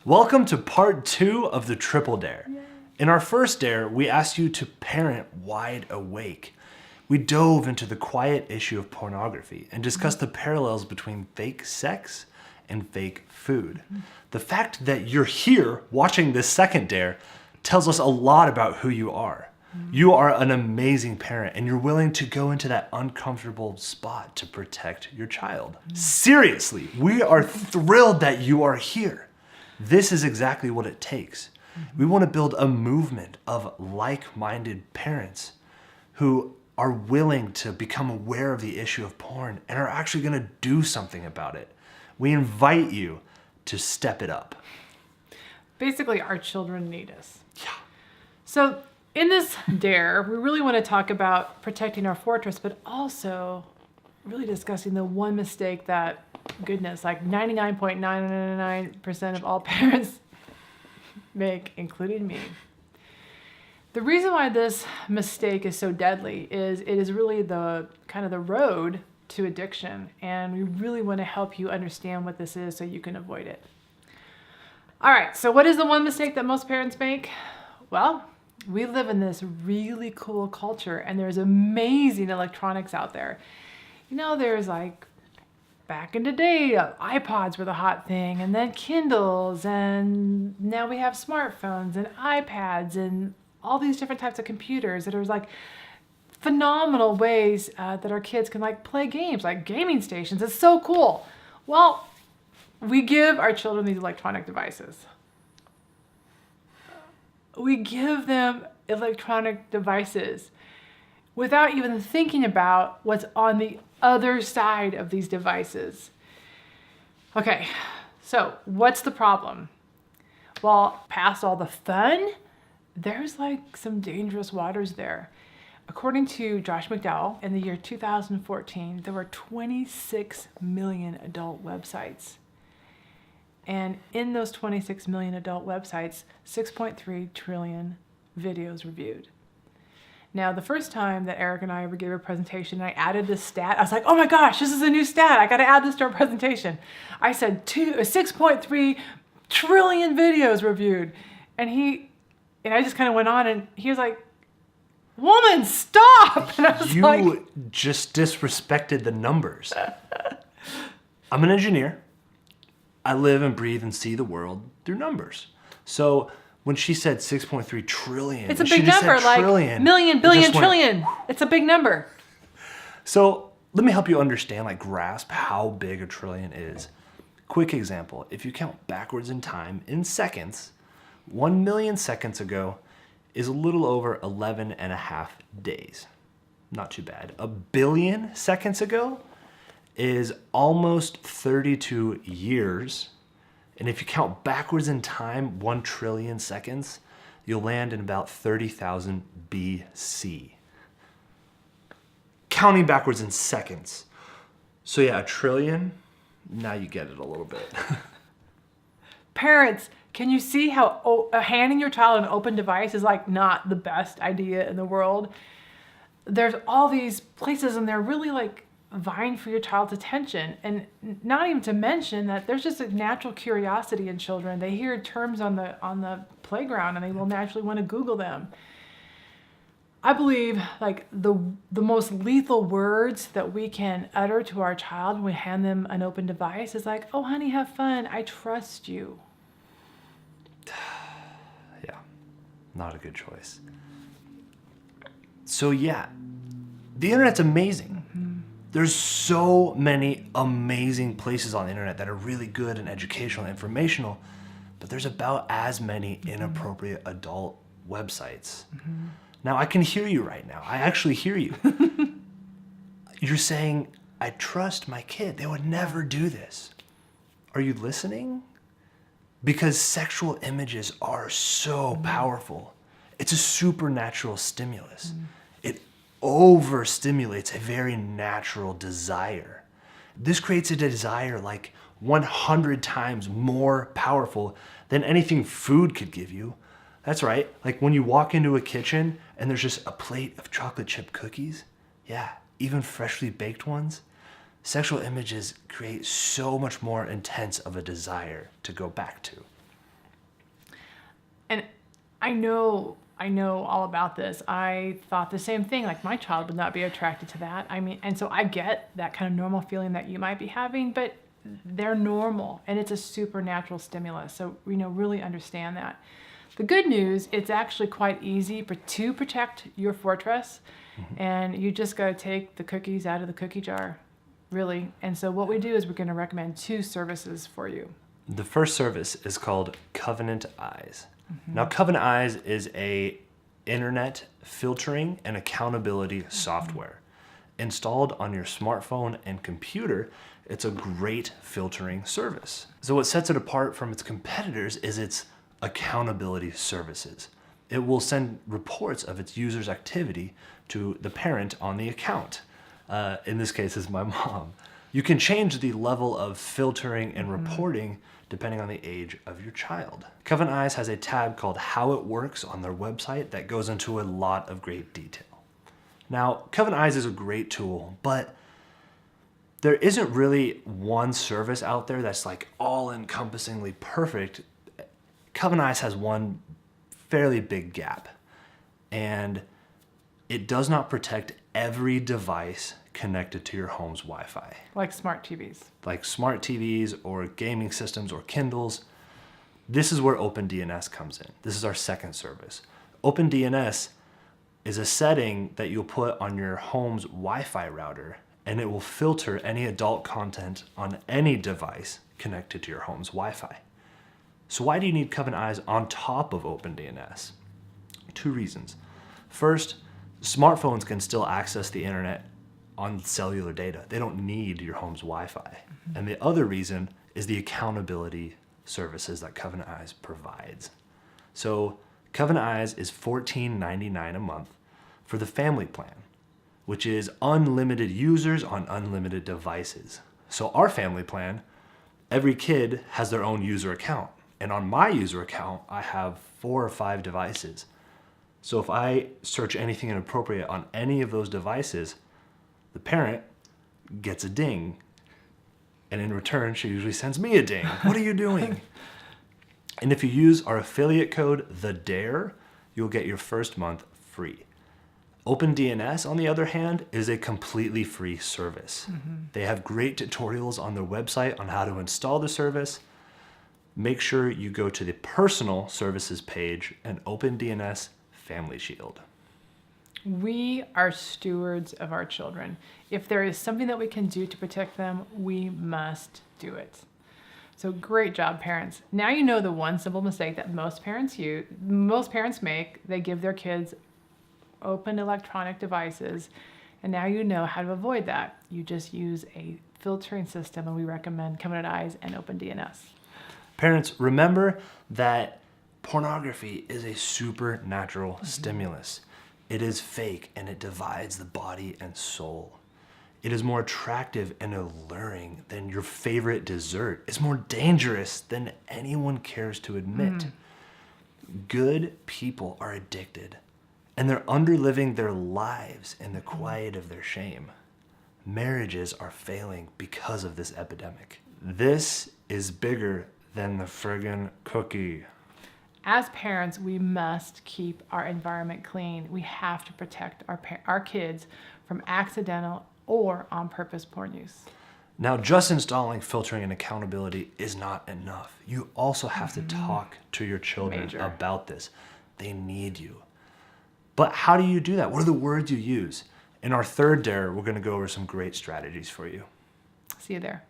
Welcome to part 2 of the Triple Dare. Yay. In our first dare, we asked you to parent wide awake. We dove into the quiet issue of pornography and discussed the parallels between fake sex and fake food. The fact that you're here watching this second dare tells us a lot about who you are. You are an amazing parent and you're willing to go into that uncomfortable spot to protect your child. Seriously, we are thrilled that you are here. This is exactly what it takes. We want to build a movement of like-minded parents who are willing to become aware of the issue of porn and are actually going to do something about it. We invite you to step it up. Basically, our children need us. Yeah. So in this dare, we really want to talk about protecting our fortress, but also really discussing the one mistake that, goodness, like 99.999% of all parents make, including me. The reason why this mistake is so deadly is it is really the kind of the road to addiction, and we really want to help you understand what this is so you can avoid it. All right, so what is the one mistake that most parents make? Well, we live in this really cool culture and there's amazing electronics out there. You know, there's like, back in the day, iPods were the hot thing, and then Kindles, and now we have smartphones and iPads and all these different types of computers that are like phenomenal ways that our kids can like play games, like gaming stations. It's so cool. Well, we give our children these electronic devices. We give them electronic devices without even thinking about what's on the other side of these devices. Okay, so what's the problem? Well, past all the fun, there's like some dangerous waters there. According to Josh McDowell, in the year 2014, there were 26 million adult websites. And in those 26 million adult websites, 6.3 trillion videos were viewed. Now, the first time that Eric and I ever gave a presentation, I added this stat. I was like, oh my gosh, this is a new stat. I got to add this to our presentation. I said 6.3 trillion videos were viewed. And I just kind of went on and he was like, woman, stop. And I was You just disrespected the numbers. I'm an engineer. I live and breathe and see the world through numbers. So when she said 6.3 trillion, it's a big number, like million, billion, trillion. It's a big number. So let me help you understand, like grasp how big a trillion is. Quick example, if you count backwards in time in seconds, 1 million seconds ago is a little over 11 and a half days. Not too bad. A billion seconds ago is almost 32 years. And if you count backwards in time, 1 trillion seconds, you'll land in about 30,000 BC. Counting backwards in seconds. So yeah, a trillion, now you get it a little bit. Parents, can you see how handing your child an open device is like not the best idea in the world? There's all these places and they're really like vying for your child's attention, and not even to mention that there's just a natural curiosity in children. They hear terms on the playground and they will naturally want to Google them. I believe like the most lethal words that we can utter to our child when we hand them an open device is like, oh honey, have fun, I trust you. Yeah, not a good choice. So yeah, the internet's amazing. There's so many amazing places on the internet that are really good and educational and informational, but there's about as many inappropriate adult websites. Now, I can hear you right now. I actually hear you. You're saying, I trust my kid. They would never do this. Are you listening? Because sexual images are so powerful. It's a supernatural stimulus. It overstimulates a very natural desire. This creates a desire like 100 times more powerful than anything food could give you. That's right, like when you walk into a kitchen and there's just a plate of chocolate chip cookies, yeah, even freshly baked ones, sexual images create so much more intense of a desire to go back to. And I know all about this. I thought the same thing, like my child would not be attracted to that. I mean, and so I get that kind of normal feeling that you might be having, but they're normal and it's a supernatural stimulus. So, really understand that. The good news, it's actually quite easy to protect your fortress, and you just got to take the cookies out of the cookie jar, really. And so what we do is we're going to recommend 2 services for you. The first service is called Covenant Eyes. Now, Covenant Eyes is a internet filtering and accountability software. Installed on your smartphone and computer, it's a great filtering service. So what sets it apart from its competitors is its accountability services. It will send reports of its users' activity to the parent on the account. In this case, is my mom. You can change the level of filtering and reporting depending on the age of your child. Covenant Eyes has a tab called How It Works on their website that goes into a lot of great detail. Now, Covenant Eyes is a great tool, but there isn't really one service out there that's like all-encompassingly perfect. Covenant Eyes has one fairly big gap, and it does not protect every device connected to your home's Wi-Fi. Like smart TVs. Like smart TVs or gaming systems or Kindles. This is where OpenDNS comes in. This is our second service. OpenDNS is a setting that you'll put on your home's Wi-Fi router, and it will filter any adult content on any device connected to your home's Wi-Fi. So why do you need Covenant Eyes on top of OpenDNS? 2 reasons. First, smartphones can still access the internet on cellular data. They don't need your home's Wi-Fi. And the other reason is the accountability services that Covenant Eyes provides. So Covenant Eyes is $14.99 a month for the family plan, which is unlimited users on unlimited devices. So our family plan, every kid has their own user account. And on my user account, I have 4 or 5 devices. So if I search anything inappropriate on any of those devices, the parent gets a ding. And in return, she usually sends me a ding. What are you doing? And if you use our affiliate code, theparentingdare, you'll get your first month free. OpenDNS, on the other hand, is a completely free service. They have great tutorials on their website on how to install the service. Make sure you go to the personal services page and OpenDNS Family Shield. We are stewards of our children. If there is something that we can do to protect them, we must do it. So great job, parents. Now you know the one simple mistake that most parents make. They give their kids open electronic devices, and now you know how to avoid that. You just use a filtering system, and we recommend Covenant Eyes and OpenDNS. Parents, remember that pornography is a supernatural stimulus. It is fake, and it divides the body and soul. It is more attractive and alluring than your favorite dessert. It's more dangerous than anyone cares to admit. Good people are addicted, and they're underliving their lives in the quiet of their shame. Marriages are failing because of this epidemic. This is bigger than the friggin' cookie. As parents, we must keep our environment clean. We have to protect our kids from accidental or on-purpose porn use. Now, just installing filtering and accountability is not enough. You also have to talk to your children about this. They need you. But how do you do that? What are the words you use? In our third dare, we're going to go over some great strategies for you. See you there.